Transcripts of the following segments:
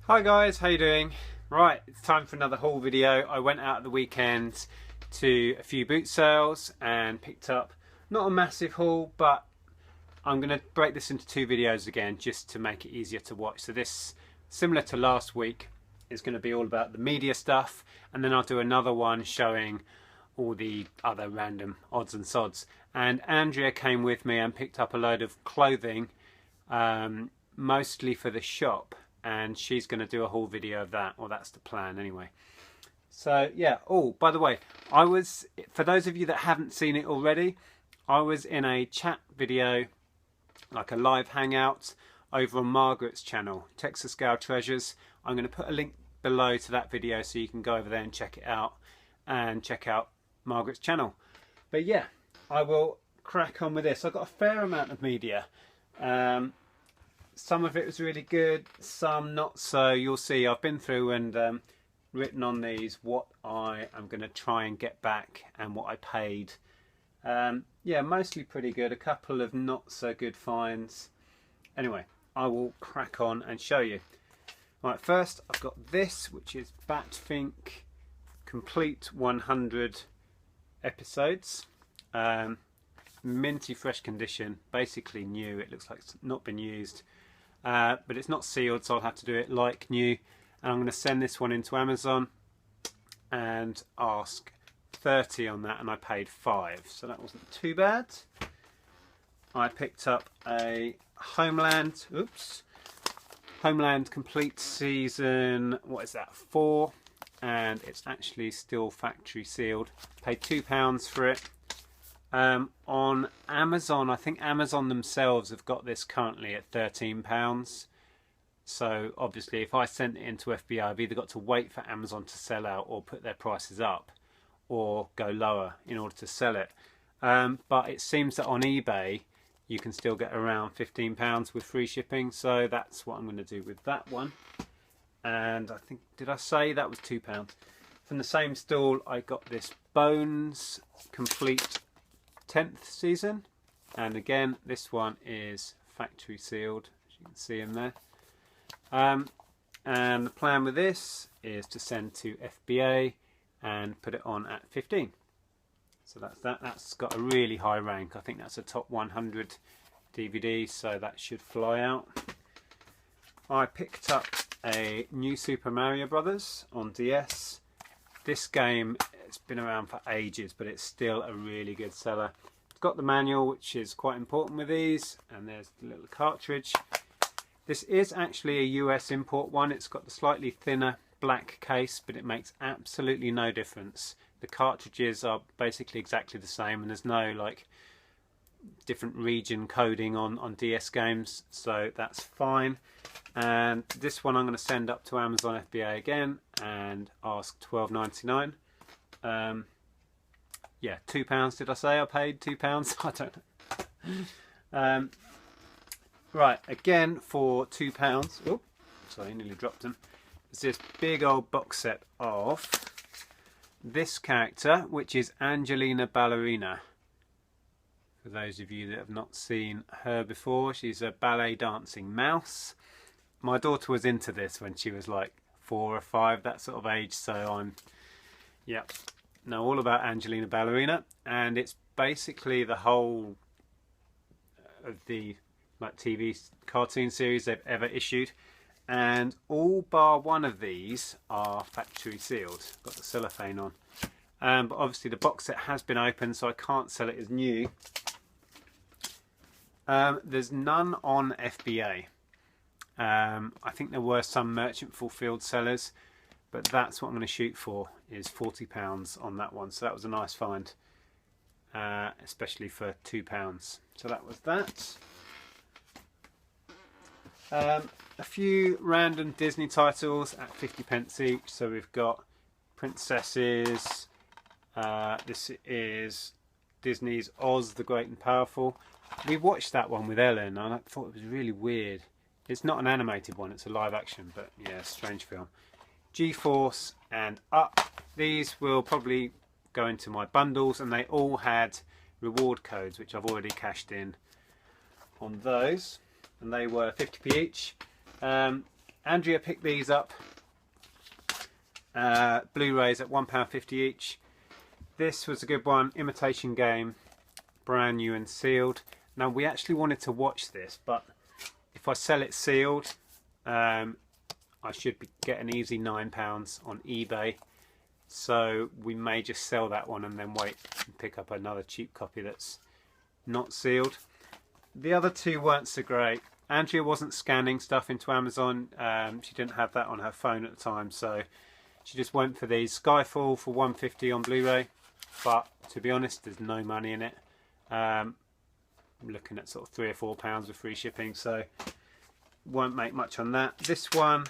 Hi guys, how you doing? Right, it's time for another haul video. I went out at the weekend to a few boot sales and picked up not a massive haul, but I'm going to break this into two videos again just to make it easier to watch. So this, similar to last week, is going to be all about the media stuff, and then I'll do another one showing all the other random odds and sods. And Andrea came with me and picked up a load of clothing, mostly for the shop, and she's going to do a whole video of that, or that's the plan anyway. So yeah, oh, by the way, for those of you that haven't seen it already, I was in a chat video, like a live hangout, over on Margaret's channel, Texas Gal Treasures. I'm going to put a link below to that video so you can go over there and check it out, and check out Margaret's channel. But yeah, I will crack on with this. I've got a fair amount of media. Some of it was really good, some not so. You'll see. I've been through and written on these what I am going to try and get back and what I paid. Yeah, mostly pretty good. A couple of not so good finds. Anyway, I will crack on and show you. Right, first I've got this, which is Batfink Complete 100 episodes. Minty fresh condition, basically new. It looks like it's not been used. But it's not sealed, so I'll have to do it like new. And I'm going to send this one into Amazon and ask 30 on that, and I paid 5, so that wasn't too bad. I picked up a Homeland Complete Season, what is that, 4, and it's actually still factory sealed. Paid £2 for it. On Amazon, I think Amazon themselves have got this currently at £13. So obviously if I sent it into FBA, I've either got to wait for Amazon to sell out or put their prices up or go lower in order to sell it. But it seems that on eBay you can still get around £15 with free shipping, so that's what I'm going to do with that one. And I think, did I say that was £2? From the same stall I got this Bones Complete 10th season, and again this one is factory sealed, as you can see in there. And the plan with this is to send to FBA and put it on at 15. So that's that. That's got a really high rank. I think that's a top 100 DVD, so that should fly out. I picked up a new Super Mario Brothers on DS. This game, it's been around for ages, but it's still a really good seller. It's got the manual, which is quite important with these, and there's the little cartridge. This is actually a US import one. It's got the slightly thinner black case, but it makes absolutely no difference. The cartridges are basically exactly the same, and there's no like different region coding on DS games, so that's fine. And this one I'm going to send up to Amazon FBA again and ask £12.99. Yeah, £2 did I say I paid? £2? I don't know. Right, again for £2. Oh, sorry, nearly dropped them. It's this big old box set of this character, which is Angelina Ballerina. For those of you that have not seen her before, she's a ballet dancing mouse. My daughter was into this when she was like 4 or 5, that sort of age, so I'm, yeah, know all about Angelina Ballerina. And it's basically the whole of the like TV cartoon series they've ever issued, and all bar one of these are factory sealed. Got the cellophane on, but obviously the box set has been opened, so I can't sell it as new. There's none on FBA. I think there were some merchant fulfilled sellers, but that's what I'm going to shoot for, is £40 on that one. So that was a nice find, especially for £2. So that was that. A few random Disney titles at 50p each. So we've got Princesses. This is Disney's Oz the Great and Powerful. We watched that one with Ellen and I thought it was really weird. It's not an animated one, it's a live action, but yeah, strange film. G-Force and Up. These will probably go into my bundles, and they all had reward codes, which I've already cashed in on those, and they were 50p each. Andrea picked these up. Blu-rays at £1.50 each. This was a good one. Imitation Game, brand new and sealed. Now we actually wanted to watch this, but if I sell it sealed, I should get an easy £9 on eBay. So we may just sell that one and then wait and pick up another cheap copy that's not sealed. The other two weren't so great. Andrea wasn't scanning stuff into Amazon. She didn't have that on her phone at the time, so she just went for these. Skyfall for £1.50 on Blu-ray, but to be honest, there's no money in it. I'm looking at sort of £3 or £4 with free shipping, so won't make much on that. This one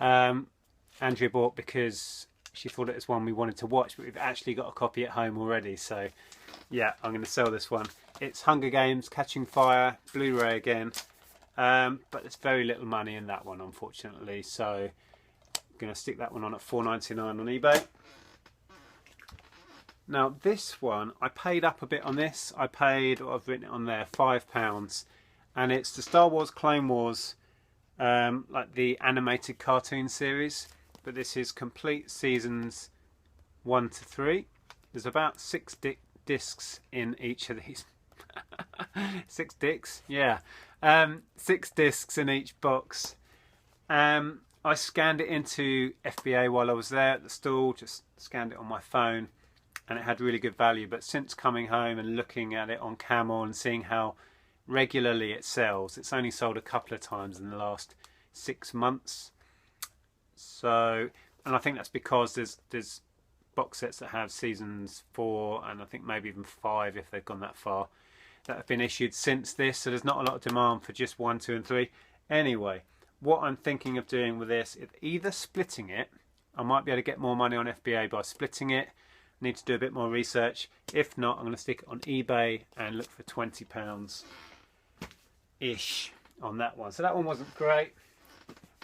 Andrea bought because she thought it was one we wanted to watch, but we've actually got a copy at home already, so yeah, I'm going to sell this one. It's Hunger Games Catching Fire, Blu-ray again, but there's very little money in that one, unfortunately, so I'm going to stick that one on at £4.99 on eBay. Now this one, I paid up a bit on this. I paid, I've written it on there, £5, and it's the Star Wars Clone Wars, like the animated cartoon series, but this is complete seasons 1 to 3. There's about 6 discs in each of these. 6 discs, yeah. 6 discs in each box. I scanned it into FBA while I was there at the stall, just scanned it on my phone, and it had really good value. But since coming home and looking at it on Camel and seeing how regularly it sells, it's only sold a couple of times in the last 6 months. So, and I think that's because there's box sets that have seasons 4 and I think maybe even 5 if they've gone that far, that have been issued since this, so there's not a lot of demand for just 1, 2 and 3. Anyway, what I'm thinking of doing with this is either splitting it. I might be able to get more money on FBA by splitting it. Need to do a bit more research. If not, I'm going to stick it on eBay and look for £20 ish on that one. So that one wasn't great.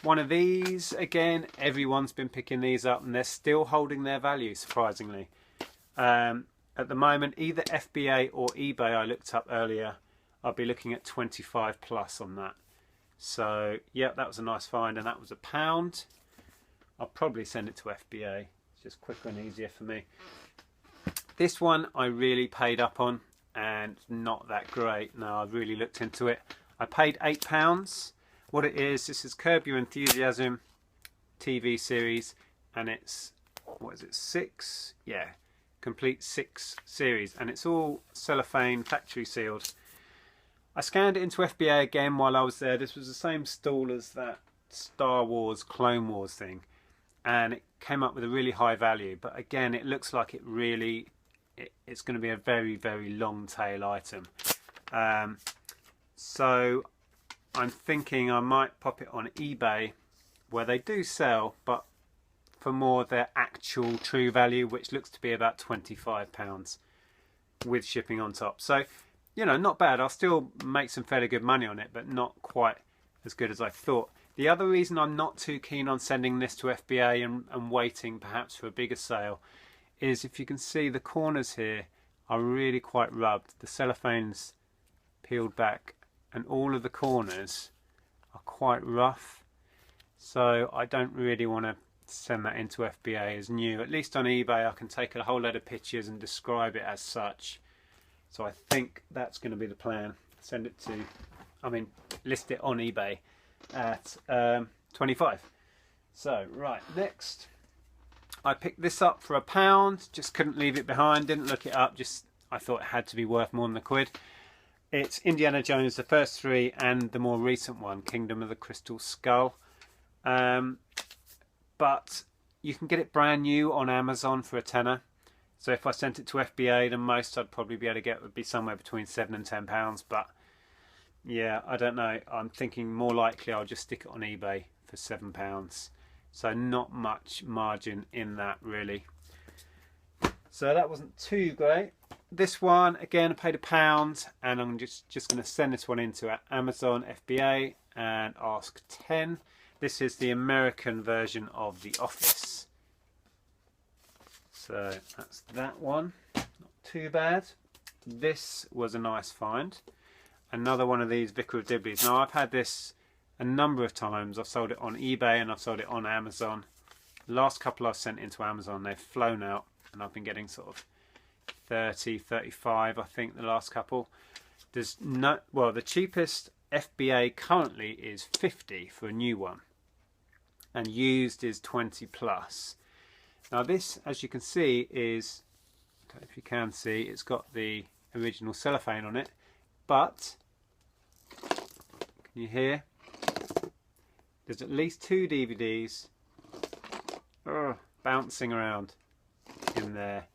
One of these, again, everyone's been picking these up and they're still holding their value, surprisingly. At the moment, either FBA or eBay, I looked up earlier, I'll be looking at 25 plus on that. So, yeah, that was a nice find, and that was £1. I'll probably send it to FBA. It's just quicker and easier for me. This one I really paid up on, and not that great. No, I've really looked into it. I paid £8. What it is, this is Curb Your Enthusiasm TV series, and it's, what is it, 6? Yeah, complete 6 series, and it's all cellophane, factory sealed. I scanned it into FBA again while I was there. This was the same stall as that Star Wars Clone Wars thing, and it came up with a really high value, but again it looks like it's going to be a very, very long tail item. So I'm thinking I might pop it on eBay where they do sell, but for more their actual true value, which looks to be about £25 with shipping on top. So, you know, not bad. I'll still make some fairly good money on it, but not quite as good as I thought. The other reason I'm not too keen on sending this to FBA and waiting perhaps for a bigger sale is, if you can see, the corners here are really quite rubbed. The cellophane's peeled back and all of the corners are quite rough. So I don't really want to send that into FBA as new. At least on eBay I can take a whole load of pictures and describe it as such. So I think that's going to be the plan. Send it to, list it on eBay at 25. So right, next I picked this up for £1. Just couldn't leave it behind, didn't look it up, just I thought it had to be worth more than £1. It's Indiana Jones, the first 3 and the more recent one, Kingdom of the Crystal Skull. But you can get it brand new on Amazon for £10. So if I sent it to FBA, the most I'd probably be able to get would be somewhere between £7 and £10. But yeah, I don't know. I'm thinking more likely I'll just stick it on eBay for £7. So not much margin in that really. So that wasn't too great. This one, again, I paid £1, and I'm just going to send this one into Amazon FBA and ask 10. This is the American version of The Office. So that's that one. Not too bad. This was a nice find. Another one of these Vicar of Dibley's. Now I've had this a number of times. I've sold it on eBay and I've sold it on Amazon. The last couple I've sent into Amazon, they've flown out, and I've been getting sort of 30, 35, I think, the last couple. There's no, well, the cheapest FBA currently is 50 for a new one, and used is 20 plus. Now this, as you can see, is, I don't know if you can see, it's got the original cellophane on it, but can you hear? There's at least 2 DVDs bouncing around in there.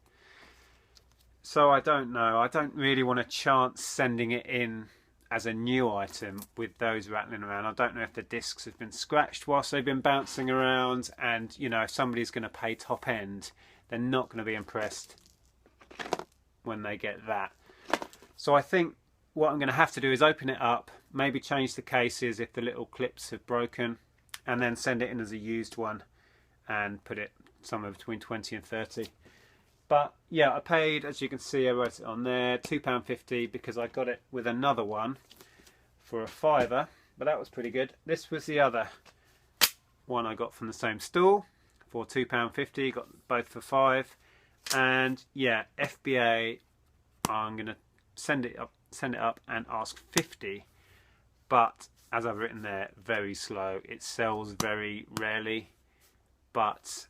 So I don't know, I don't really want to chance sending it in as a new item with those rattling around. I don't know if the discs have been scratched whilst they've been bouncing around, and you know, if somebody's going to pay top end, they're not going to be impressed when they get that. So I think what I'm going to have to do is open it up, maybe change the cases if the little clips have broken, and then send it in as a used one and put it somewhere between 20 and 30. But yeah, I paid, as you can see, I wrote it on there, £2.50, because I got it with another one for a £5, but that was pretty good. This was the other one I got from the same store for £2.50, got both for £5. And yeah, FBA, I'm gonna send it up and ask 50, but as I've written there, very slow. It sells very rarely, but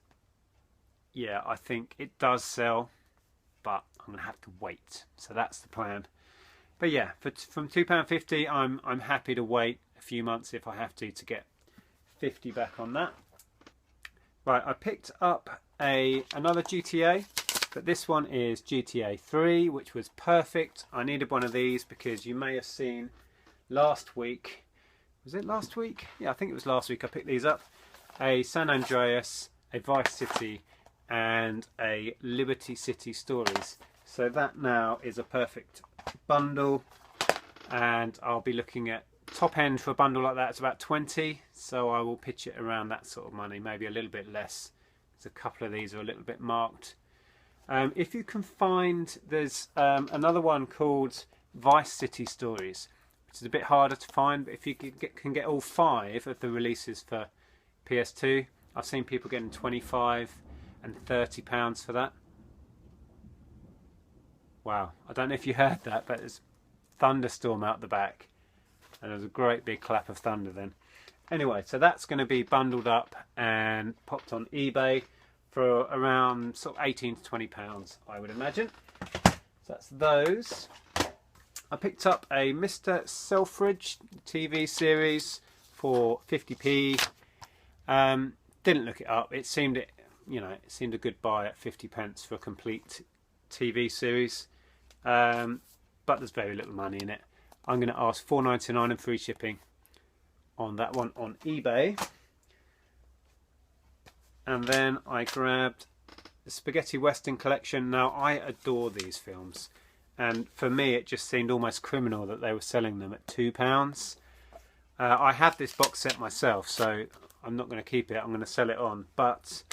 yeah, I think it does sell, but I'm gonna have to wait. So that's the plan. But yeah, from £2.50, I'm happy to wait a few months if I have to get 50 back on that. Right, I picked up another GTA, but this one is GTA 3, which was perfect. I needed one of these because you may have seen last week. Was it last week? Yeah, I think it was last week I picked these up. A San Andreas, a Vice City, and a Liberty City Stories. So that now is a perfect bundle, and I'll be looking at top end for a bundle like that. It's about 20, so I will pitch it around that sort of money, maybe a little bit less. There's a couple of these are a little bit marked. If you can find, there's another one called Vice City Stories, which is a bit harder to find, but if you can get all 5 of the releases for PS2, I've seen people getting 25 and £30 for that. Wow, I don't know if you heard that, but there's thunderstorm out the back, and there's a great big clap of thunder then. Anyway, so that's going to be bundled up and popped on eBay for around sort of 18 to £20, I would imagine. So that's those. I picked up a Mr. Selfridge TV series for 50p. Didn't look it up. It seemed a good buy at 50p for a complete TV series. But there's very little money in it. I'm going to ask £4.99 and free shipping on that one on eBay. And then I grabbed the Spaghetti Western collection. Now, I adore these films, and for me it just seemed almost criminal that they were selling them at £2. I had this box set myself, so I'm not going to keep it. I'm going to sell it on, but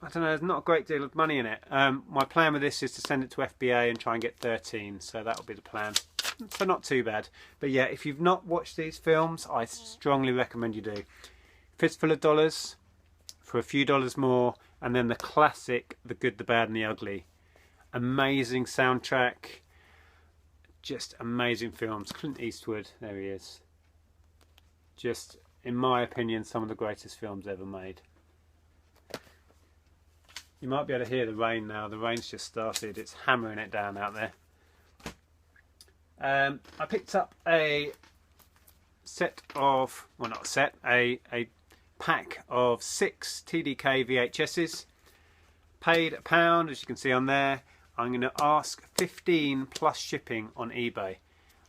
I don't know, there's not a great deal of money in it. My plan with this is to send it to FBA and try and get 13, so that'll be the plan. So not too bad. But yeah, if you've not watched these films, I strongly recommend you do. Fistful of Dollars for a few dollars more, and then the classic The Good, the Bad and the Ugly. Amazing soundtrack, just amazing films. Clint Eastwood, there he is. Just, in my opinion, some of the greatest films ever made. You might be able to hear the rain now. The rain's just started. It's hammering it down out there. I picked up a set of, well, not a set, a pack of 6 TDK VHSs. Paid £1, as you can see on there. I'm going to ask 15 plus shipping on eBay.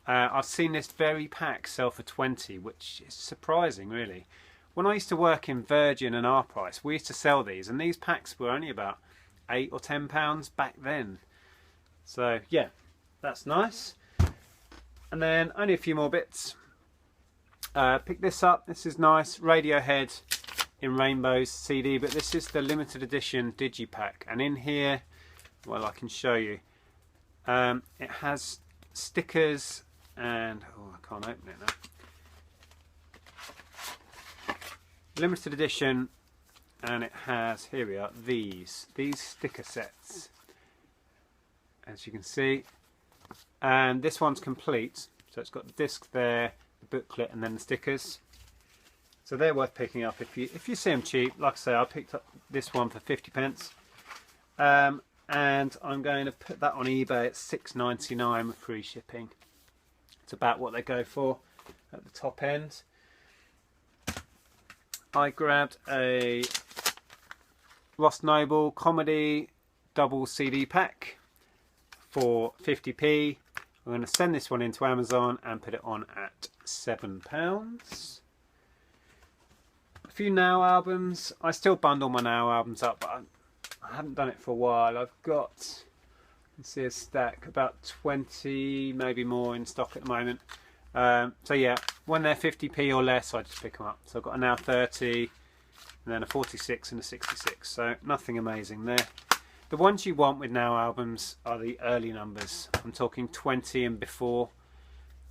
I've seen this very pack sell for 20, which is surprising, really. When I used to work in Virgin and R Price, we used to sell these, and these packs were only about £8 or £10 back then. So yeah, that's nice. And then only a few more bits. Pick this up. This is nice. Radiohead in Rainbows CD, but this is the limited edition digipack, and in here, well, I can show you. It has stickers and, oh, I can't open it now. limited edition, and it has, here we are, these sticker sets, as you can see. And this one's complete, so it's got the disc there, the booklet, and then the stickers. So they're worth picking up if you see them cheap. Like I say, I picked up this one for 50p, and I'm going to put that on eBay at £6.99 with free shipping. It's about what they go for at the top end. I grabbed a Ross Noble comedy double CD pack for 50p. I'm going to send this one into Amazon and put it on at £7. A few Now albums. I still bundle my Now albums up, but I haven't done it for a while. I've got, you can see a stack, about 20, maybe more in stock at the moment. So yeah, when they're 50p or less, I just pick them up. So I've got a Now 30, and then a 46 and a 66. So nothing amazing there. The ones you want with Now albums are the early numbers. I'm talking 20 and before.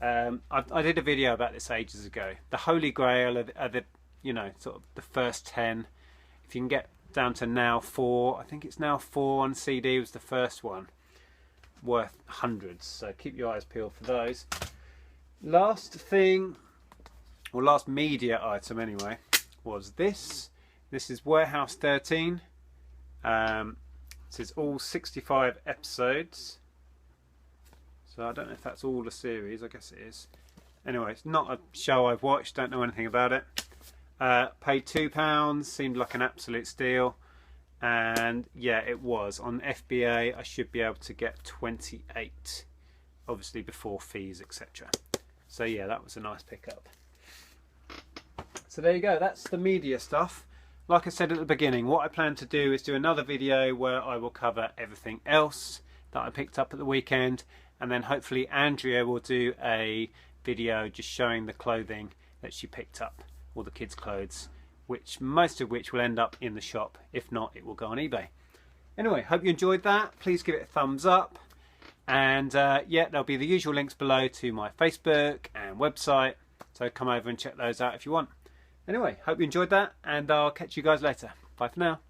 I did a video about this ages ago. The Holy Grail are the, you know, sort of the first 10. If you can get down to Now 4, I think it's Now 4 on CD was the first one, worth hundreds. So keep your eyes peeled for those. Last thing, or last media item anyway, was this. This is Warehouse 13. This is all 65 episodes. So I don't know if that's all the series, I guess it is. Anyway, it's not a show I've watched, don't know anything about it. Paid £2, seemed like an absolute steal. And yeah, it was. On FBA, I should be able to get 28, obviously before fees, etc. So yeah, that was a nice pickup. So there you go, that's the media stuff. Like I said at the beginning, what I plan to do is do another video where I will cover everything else that I picked up at the weekend, and then hopefully Andrea will do a video just showing the clothing that she picked up, all the kids' clothes, which most of which will end up in the shop. If not, it will go on eBay. Anyway, hope you enjoyed that. Please give it a thumbs up, and yeah, there'll be the usual links below to my Facebook and website, so come over and check those out if you want. Anyway, hope you enjoyed that, and I'll catch you guys later. Bye for now.